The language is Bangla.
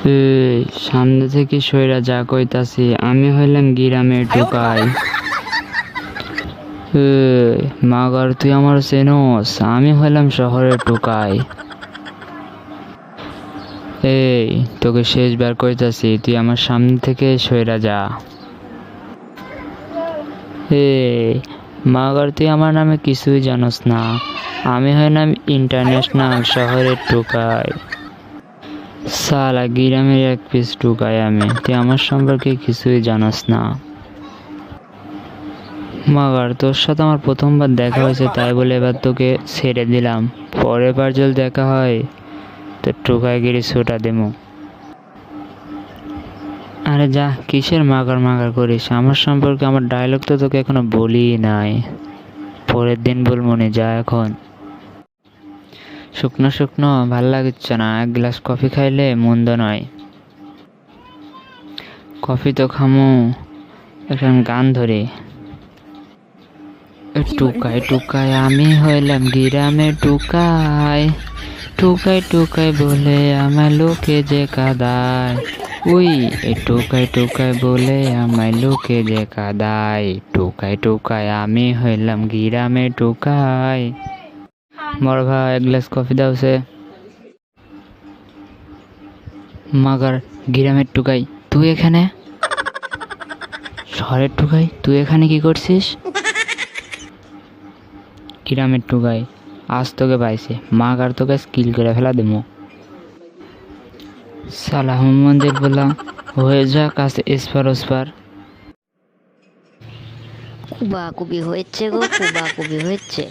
এই সামনে থেকে সইরা যা কইতাছি, আমি হইলাম গ্রামের টুকাই। এই মাগার তুই আমার চেনস, আমি হইলাম শহরের টুকাই। এই তোকে শেষবার কইতাছি, তুই আমার সামনে থেকে সইরা যা। এই মাগার তুই আমার নামে কিছুই জানোস না, আমি হইলাম ইন্টারন্যাশনাল শহরের টুকাই। সালা গ্রামের এক পিস টুকাই আমি, তুই আমার সম্পর্কে কিছুই জানোস না। মাগার তোর সাথে আমার প্রথমবার দেখা হয়েছে, তাই বলে এবার তোকে ছেড়ে দিলাম। পরের বার যদি দেখা হয় তো টুকাইগিরি ছুটা দেবো। আরে যা, কিসের মাগার মাগার করিস? আমার সম্পর্কে আমার ডায়লগ তো তোকে এখনো বলি নাই, পরের দিন বল মনে যা। এখন শুকনো শুকনো ভাল লাগছে না, এক গ্লাস কফি খাইলে মন্দ নয়। কফি তো খামু, এখন গান ধরে। টুকাই টুকাই আমি হইলাম গ্রামে টুকাই, টুকাই টুকাই বলে আমায় লোকে যে কাদায়। উই টুকাই টুকাই বলে আমায় লোকে যে কাদায়, টুকাই টুকাই আমি হইলাম গ্রামে টুকাই। বড় ভাই এক গ্লাস কফি দাও সে। মাগার গ্রামের টুকাই তুই এখানে? শহরের টুকাই তুই এখানে কি করছিস? গ্রামের টুকাই আজ তোকে পাইছে, মাগার তোকে স্কিল করে ফেলা দেবো। সালাহ মন্দির বললাম হয়ে যা কাছে এসপার ওসপার। কুবাকুবি হয়েছে গো, কুবাকুবি হয়েছে।